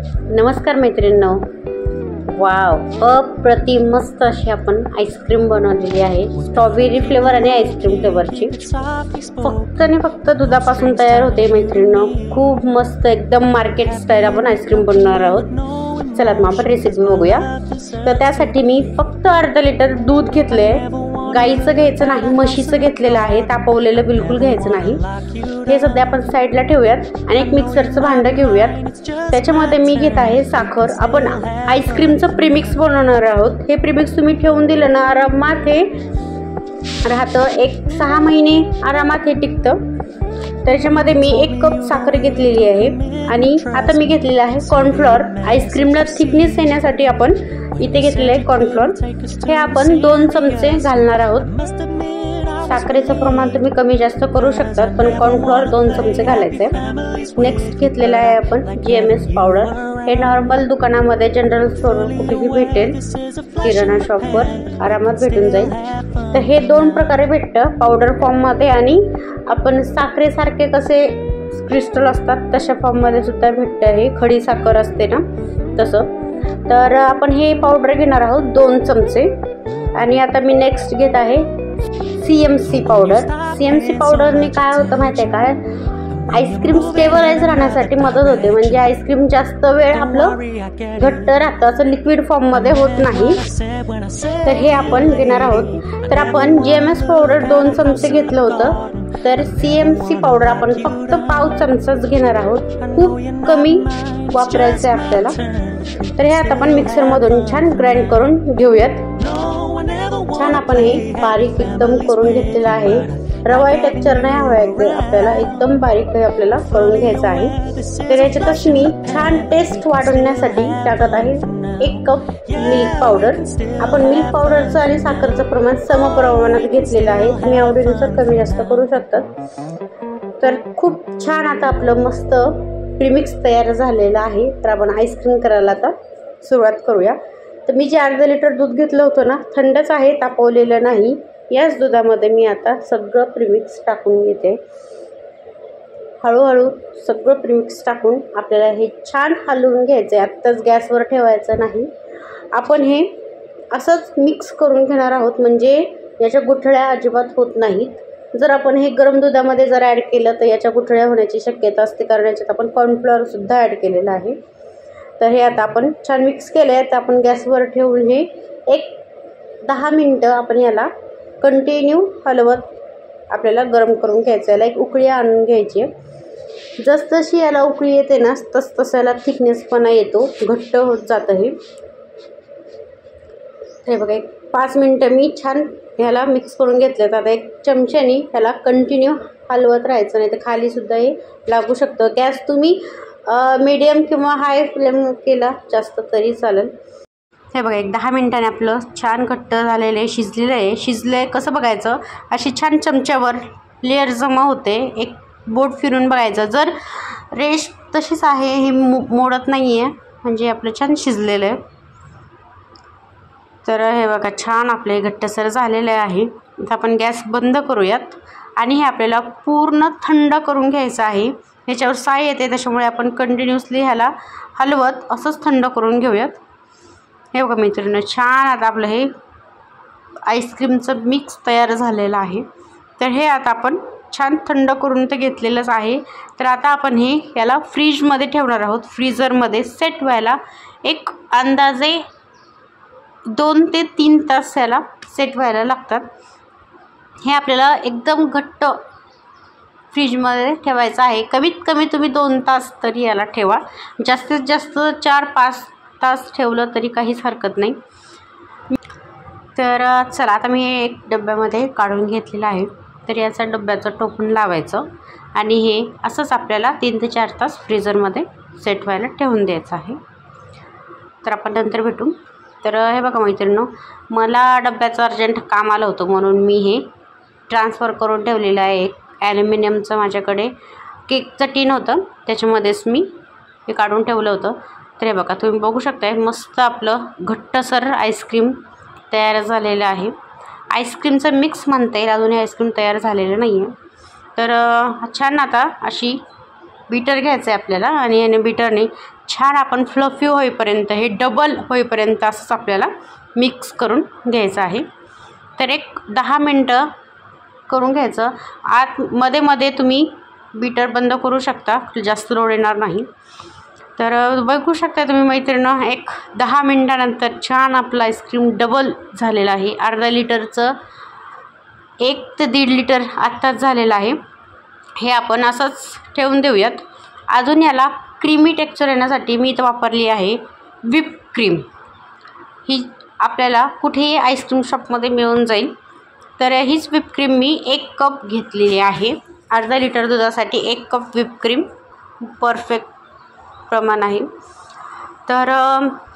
नमस्कार मैत्रिणींनो, वाव अप्रतिम मस्त अशी आपण आईस्क्रीम बनवलेली आहे। स्ट्रॉबेरी फ्लेवर आणि आईस्क्रीम फ्लेवरची फक्त आणि फक्त दुधापासून तयार होते मैत्रिणींनो। खूप मस्त एकदम मार्केट स्टाईल आपण आईस्क्रीम बनवणार आहोत। चला मग आपण रेसिपी बघूया। तर त्यासाठी मी फक्त अर्धा लिटर दूध घेतले। गाईचं घ्यायचं नाही, म्हशीचं घेतलेलं आहे। तापवलेलं बिलकुल घ्यायचं नाही। हे सध्या आपण साईडला ठेवूयात आणि एक मिक्सरचं भांडं घेऊयात। त्याच्यामध्ये मी घेत आहे साखर। आपण आईस्क्रीमचं प्रीमिक्स बनवणार आहोत। हे प्रीमिक्स तुम्ही ठेवून दिलं ना आरामात हे राहतं, एक 6 महिने आरामात हे टिकतं। त्याच्यामध्ये मी 1 कप साखर घेतलेली आहे आणि आता मी घेतलेला आहे कॉर्नफ्लोअर। आईस्क्रीमला थिकनेस येण्यासाठी आपण इथे घेतलेले आहे कॉर्नफ्लोअर। हे आपण 2 चमचे घालणार आहोत। साखरेचं प्रमाण तुम्ही कमी जास्त करू शकता, पण कॉर्नफ्लोअर 2 चमचे घालायचे। नेक्स्ट घेतलेला आहे आपण GMS पावडर। हे नॉर्मल दुकानामध्ये जनरल स्टोर कुठेही भेटेल, किराणा शॉपवर आरामात भेटून जाईल। तर हे 2 प्रकारे भेटतं, पावडर फॉर्ममध्ये आणि आपण साखरेसारखे कसे क्रिस्टल असतात तशा फॉर्ममध्ये सुद्धा भेटतं। हे खडी साखर असते ना तसं। तर आपण हे पावडर घेणार आहोत 2 चमचे। आणि आता मी नेक्स्ट घेत आहे CMC पावडर। CMC पावडरने काय होतं माहिती आहे का, आईस्क्रीम स्टेबलाइज राहण्यासाठी मदत होते। म्हणजे आईस्क्रीम जास्त वेळ आपलं घट्ट राहतं, असं लिक्विड फॉर्ममध्ये होत नाही। तर हे आपण घेणार आहोत। तर आपण GMS पावडर 2 चमचे घेतलं होतं, तर CMC पावडर आपण फक्त पाव चमचाच घेणार आहोत। खूप कमी वापरायचं आहे आपल्याला। तर हे आता आपण मिक्सरमधून छान ग्राइंड करून घेऊयात। छान आपण हे बारीक एकदम करून घेतलेलं आहे। रवाई टेक्स्चर नाही हवं आपल्याला, एकदम बारीक हे आपल्याला करून घ्यायचं आहे। तर याच्यातच मी छान टेस्ट वाढवण्यासाठी टाकत आहे 1 कप मिल्क पावडर। आपण मिल्क पावडरचं आणि साखरचं प्रमाण समप्रमाणात घेतलेलं आहे, तुम्ही आवडीनुसार कमी जास्त करू शकतात। तर खूप छान आता आपलं मस्त प्रीमिक्स तयार झालेलं आहे। तर आपण आईस्क्रीम करायला आता सुरुवात करूया। तर मी जे अर्धा लिटर दूध घेतलं होतं ना, थंडच आहे, तापवलेलं नाही। याच दुधामध्ये मी आता सगळं प्रीमिक्स टाकून घेते। हळूहळू सगळं प्रीमिक्स टाकून आपल्याला हे छान हलवून घ्यायचं आहे। आत्ताच गॅसवर ठेवायचं नाही, आपण हे असंच मिक्स करून घेणार आहोत, म्हणजे याच्या गुठळ्या अजिबात होत नाहीत। जर आपण हे गरम दुधामध्ये जर ॲड केलं तर याच्या गुठळ्या होण्याची शक्यता असते, कारण याच्यात आपण कॉर्नफ्लोअर सुद्धा ॲड केलेलं आहे। तर हे आता आपण छान मिक्स केलं आहे। तर आपण गॅसवर ठेवून हे एक 10 मिनटं आपण याला कंटिन्यू हलवत आपल्याला गरम करून घ्यायचं। याला एक उकळी आणून घ्यायची। जसजशी याला उकळी येते ना तसं याला थिकनेसपणा येतो, घट्ट होत जातं हे। हे बघा, एक 5 मिनटं मी छान ह्याला मिक्स करून घेतलं। आता एक चमच्याने ह्याला कंटिन्यू हलवत राहायचं, नाही तर खाली सुद्धा हे लागू शकतं। गॅस तुम्ही मीडियम किंवा हाय फ्लेम केला जास्त तरी चालेल। हे बघा, एक 10 मिनिटांनी आपलं छान घट्ट झालेलं आहे, शिजलेलं आहे। शिजलं आहे कसं बघायचं, अशी छान चमच्यावर लेअर जमा होते, एक बोट फिरून बघायचं। जर रेश तशीच आहे, हे मोडत नाही आहे, म्हणजे आपलं छान शिजलेलं आहे। तर हे बघा, छान आपले घट्टसर झालेलं आहे। आता आपण गॅस बंद करूयात आणि हे आपल्याला पूर्ण थंड करून घ्यायचं आहे। ह्याच्यावर साय येते, त्याच्यामुळे आपण कंटिन्युअसली ह्याला हलवत असंच थंड करून घेऊयात। हे बघा मित्रांनो, छान आता आपलं हे आईस्क्रीमचं मिक्स तयार झालेलं आहे। तर हे आता आपण छान थंड करून तर घेतलेलंच आहे। तर आता आपण हे याला फ्रीजमध्ये ठेवणार आहोत। फ्रीझरमध्ये सेट व्हायला एक अंदाजे 2 ते 3 तास याला सेट व्हायला लागतात। हे आपल्याला एकदम घट्ट फ्रीजमध्ये ठेवायचं आहे। कमीत कमी तुम्ही 2 तास तरी याला ठेवा, जास्तीत जास्त 4-5 तास ठेवलं तरी काहीच हरकत नाही। तर चला, आता मी हे एक डब्यामध्ये काढून घेतलेलं आहे। तर याचा डब्याचं टोपण लावायचं आणि हे असंच आपल्याला 3 ते 4 तास फ्रीझरमध्ये सेट व्हायला ठेवून द्यायचं आहे। तर आपण नंतर भेटू। तर हे बघा मैत्रिणींनो, मला डब्याचं अर्जंट काम आलं होतं, म्हणून मी हे ट्रान्सफर करून ठेवलेलं आहे। एक ॲल्युमिनियमचं माझ्याकडे केकचं टीन होतं, त्याच्यामध्येच मी हे काढून ठेवलं होतं। तर हे बघा, तुम्ही बघू शकताय मस्त आपलं घट्टसर आईस्क्रीम तयार झालेलं आहे। आईस्क्रीमचं मिक्स म्हणता येईल, अजूनही आईस्क्रीम तयार झालेलं नाही आहे। तर छान आता अशी बीटर घ्यायचं आहे आपल्याला आणि याने बीटरने छान आपण फ्लफी होईपर्यंत, हे डबल होईपर्यंत असंच आपल्याला मिक्स करून घ्यायचं आहे. तर एक 10 मिनटं करून घ्यायचं. मध्ये मध्ये तुम्ही बीटर बंद करू शकता, जास्त लोड येणार नाही. तर बघू शकता तुम्ही मैत्रिणींनो, एक 10 मिनटानंतर छान आपलं आईस्क्रीम डबल झालेलं आहे. अर्धा लिटरचं 1 ते 1.5 लिटर आत्ताच झालेलं आहे. हे आपण असंच ठेवून देऊयात. अजून याला क्रीमी टेक्स्चर येण्यासाठी मी इथं वापरली आहे व्हिप क्रीम. ही आपल्याला कुठेही आईस्क्रीम शॉपमध्ये मिळून जाईल. तर हीच व्हिप क्रीम मी 1 कप घेतलेली आहे. अर्धा लिटर दुधासाठी 1 कप व्हिप क्रीम परफेक्ट प्रमाण आहे. तर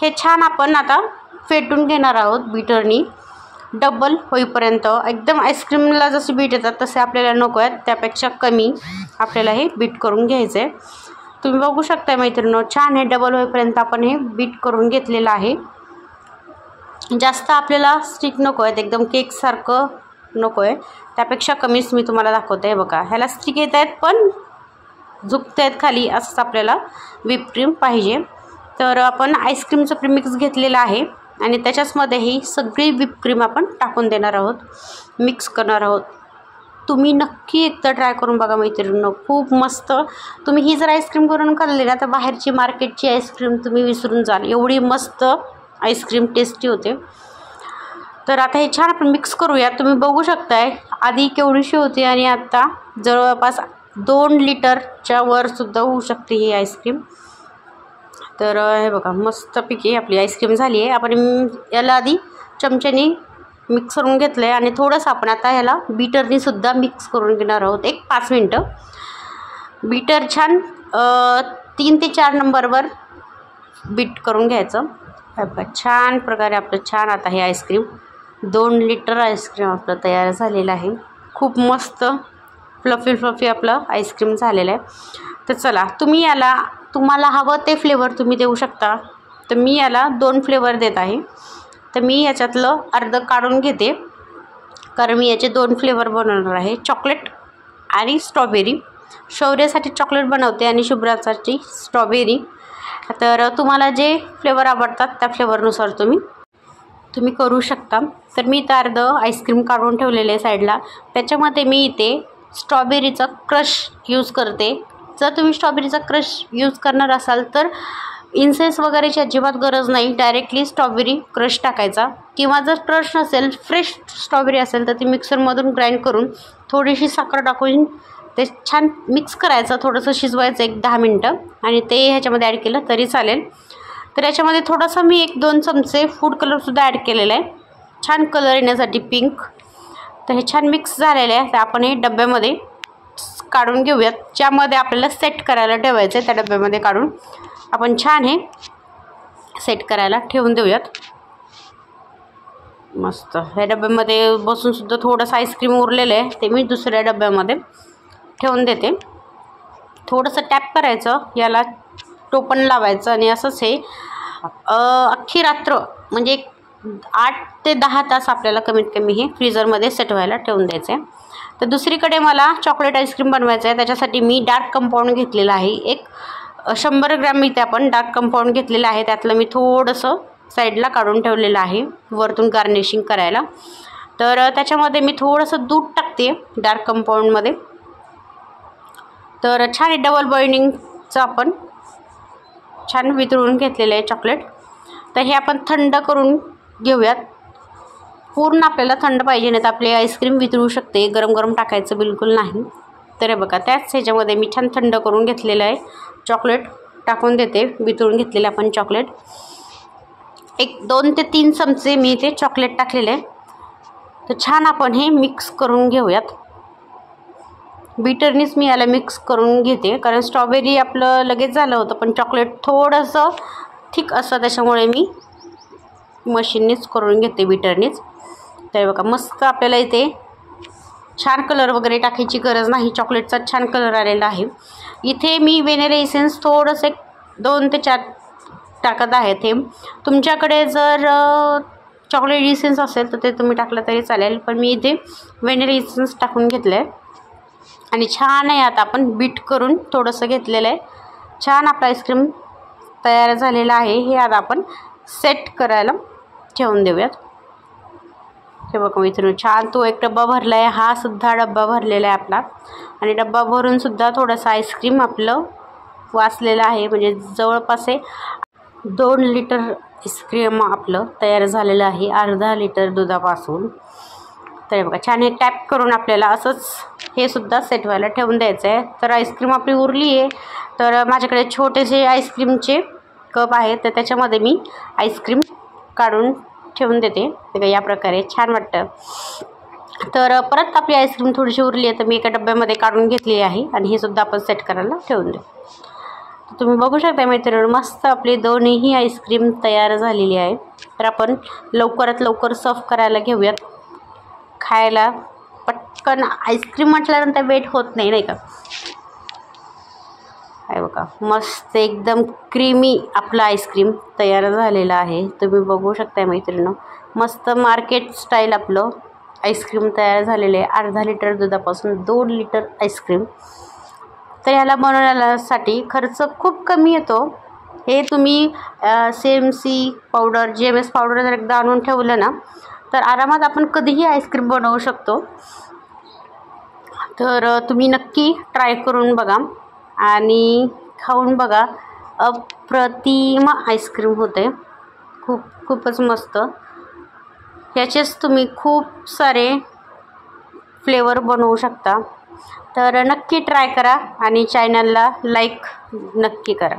हे छान आपण आता फेटून घेणार आहोत बीटरनी डबल होईपर्यंत. एकदम आईस्क्रीमला जसे बीट येतात तसे आपल्याला नको आहेत, त्यापेक्षा कमी आपल्याला हे बीट करून घ्यायचं आहे. तुम्ही बघू शकता मैत्रिणींनो, छान हे डबल होईपर्यंत आपण हे बीट करून घेतलेलं आहे. जास्त आपल्याला स्टिक नको आहेत, एकदम केकसारखं नको आहे, त्यापेक्षा कमीच मी तुम्हाला दाखवते. आहे बघा, ह्याला स्टिक येत आहेत पण झुकत आहेत खाली, असंच आपल्याला व्हिप क्रीम पाहिजे. तर आपण आईस्क्रीमचं प्रीमिक्स घेतलेलं आहे आणि त्याच्याचमध्ये ही सगळी व्हिप क्रीम आपण टाकून देणार आहोत, मिक्स करणार आहोत. तुम्ही नक्की एकदा ट्राय करून बघा मैत्रिणींनो, खूप मस्त. तुम्ही ही जर आईस्क्रीम करून खाल्ली ना तर बाहेरची मार्केटची आईस्क्रीम तुम्ही विसरून जाल, एवढी मस्त आईस्क्रीम टेस्टी होते. तर आता हे छान आपण मिक्स करूया. तुम्ही बघू शकताय आधी केवढीशी होती आणि आता जवळपास 2 लिटरच्या वरसुद्धा होऊ शकते ही आईस्क्रीम. तर हे बघा, मस्तपैकी आपली आईस्क्रीम झाली आहे. आपण याला आधी चमच्याने मिक्स करून घेतलं आहे आणि थोडंसं आपण आता ह्याला बीटरनीसुद्धा मिक्स करून घेणार आहोत. एक 5 मिनटं बीटर छान 3 ते 4 नंबरवर बीट करून घ्यायचं. छान प्रकारे आपलं छान आता हे आईस्क्रीम 2 लिटर आईस्क्रीम आपलं तयार झालेलं आहे. खूप मस्त फ्लफी आपलं आईस्क्रीम झालेलं आहे. तर चला, तुम्हाला हवं ते फ्लेवर तुम्ही देऊ शकता. तर मी याला 2 फ्लेवर देत आहे. तर मी याच्यातलं अर्ध काढून घेते, कारण मी याचे 2 फ्लेवर बनवणार आहे, चॉकलेट आणि स्ट्रॉबेरी. शौर्यासाठी चॉकलेट बनवते आणि शुभ्रासाठी स्ट्रॉबेरी. तर तुम्हाला जे फ्लेवर आवडतात त्या फ्लेवरनुसार तुम्ही करू शकता. तर मी इथं अर्ध आईस्क्रीम काढून ठेवलेलं आहे साईडला. त्याच्यामध्ये मी इथे स्ट्रॉबेरीचा क्रश यूज करते. जर तुम्ही स्ट्रॉबेरीचा क्रश यूज करणार असाल तर इन्सेन्स वगैरेची अजिबात गरज नाही, डायरेक्टली स्ट्रॉबेरी क्रश टाकायचा. किंवा जर क्रश नसेल, फ्रेश स्ट्रॉबेरी असेल तर ती मिक्सरमधून ग्राइंड करून थोडीशी साखर टाकून ते छान मिक्स करायचं, थोडंसं शिजवायचं 1-10 मिनटं आणि ते ह्याच्यामध्ये ॲड केलं तरी चालेल. तर याच्यामध्ये थोडंसं मी 1-2 चमचे फूड कलरसुद्धा ॲड केलेला आहे, छान कलर येण्यासाठी पिंक. तर हे छान मिक्स झालेलं आहे. तर आपण हे डब्यामध्ये काढून घेऊयात, ज्यामध्ये आपल्याला सेट करायला ठेवायचं आहे. त्या डब्यामध्ये काढून आपण छान हे सेट करायला ठेवून देऊयात. मस्त ह्या डब्यामध्ये बसूनसुद्धा थोडंसं आईस्क्रीम उरलेलं आहे, ते मी दुसऱ्या डब्यामध्ये ठेवून देते. थोडंसं टॅप करायचं, याला टोपण लावायचं आणि असंच हे अख्खी रात्र म्हणजे 8 ते 10 तास आपल्याला कमीत कमी हे फ्रीजरमध्ये सेट व्हायला ठेवून द्यायचं आहे. तर दुसरीकडे मला चॉकलेट आईस्क्रीम बनवायचं आहे. त्याच्यासाठी मी डार्क कंपाऊंड घेतलेलं आहे. एक 100 ग्रॅम इथे आपण डार्क कंपाऊंड घेतलेलं आहे. त्यातलं मी थोडंसं साईडला काढून ठेवलेलं आहे वरतून गार्निशिंग करायला. तर त्याच्यामध्ये मी थोडंसं दूध टाकते डार्क कंपाऊंडमध्ये. तर छान डबल बॉइलिंगचं आपण छान वितळून घेतलेलं आहे चॉकलेट. तर हे आपण थंड करून घेऊयात. पूर्ण आपल्याला थंड पाहिजे, नाही तर आपली आईस्क्रीम वितळू शकते, गरम गरम टाकायचं बिलकुल नाही. तर हे बघा, त्याच ह्याच्यामध्ये मी छान थंड करून घेतलेलं आहे चॉकलेट टाकून देते. वितळून घेतलेलं आपण चॉकलेट 2 ते 3 चमचे मी इथे चॉकलेट टाकलेलं आहे. तर छान आपण हे मिक्स करून घेऊयात. बीटरनीच मी याला मिक्स करून घेते, कारण स्ट्रॉबेरी आपलं लगेच झालं होतं, पण चॉकलेट थोडंसं थिक असतं, त्याच्यामुळे मी मशीननीच करून घेते बीटरनीच. तर बघा, मस्त आपल्याला इथे छान कलर वगैरे टाकायची गरज नाही, चॉकलेटचा छान कलर आलेला आहे. इथे मी व्हॅनिला इसेन्स थोडंसं 2 ते 4 टाकत आहे. ते तुमच्याकडे जर चॉकलेट इसेन्स असेल तर ते तुम्ही टाकलं तरी चालेल, पण मी इथे व्हॅनिला इसेन्स टाकून घेतलं आहे आणि छान आहे. आता आपण बीट करून थोडंसं घेतलेलं आहे. छान आपलं आईस्क्रीम तयार झालेलं आहे. हे आता आपण सेट करायला ठेवून देऊयात. हे बघा मित्रांनो, छान तो एक डब्बा भरला आहे. हा सुद्धा डब्बा भरलेला आहे आपला. आणि डब्बा भरून सुद्धा थोडंसं आईस्क्रीम आपलं वाचलेलं आहे. म्हणजे जवळपास 2 लिटर आईस्क्रीम आपलं तयार झालेलं आहे, अर्धा लिटर दुधापासून. तर बघा छान हे टॅप करून आपल्याला असंच हे सुद्धा सेट व्हायला ठेवून द्यायचं आहे. तर आईस्क्रीम आपली उरली आहे. तर माझ्याकडे छोटेसे आईस्क्रीमचे कप आहेत, तर त्याच्यामध्ये मी आईस्क्रीम काढून ठेवून देते. तर या प्रकारे छान वाटतं. तर परत आपली आईस्क्रीम थोडीशी उरली आहे, तर मी एका डब्यामध्ये काढून घेतली आहे आणि हे सुद्धा आपण सेट करायला ठेवून देऊ. तुम्ही बघू शकता मित्रांनो, मस्त आपली दोन्हीही आईस्क्रीम तयार झालेली आहे. तर आपण लवकरात लवकर सर्व करायला घेऊयात. खायला पटकन आईस्क्रीम म्हटल्यानंतर वेट होत नाही, नाही का. आहे बघा, मस्त एकदम क्रीमी आपला आईस्क्रीम तयार झालेला आहे. तुम्ही बघू शकता मैत्रिणींनो, मस्त मार्केट स्टाईल आपलं आईस्क्रीम तयार झालेलं आहे. अर्धा लिटर दुधापासून 2 लिटर आईस्क्रीम. तर याला बनवण्यासाठी खर्च खूप कमी येतो. हे तुम्ही CMC पावडर, GMS पावडर जर एकदा आणून ठेवलं ना, तर आरामात आपण कधीही आईस्क्रीम बनवू शकतो. तर तुम्ही नक्की ट्राय करून बघा आणि खाऊन बघा. अप्रतिम आईस्क्रीम होते, खूपच मस्त. याचेच तुम्ही खूप सारे फ्लेवर बनवू शकता. तर नक्की ट्राय करा आणि चॅनलला लाईक नक्की करा.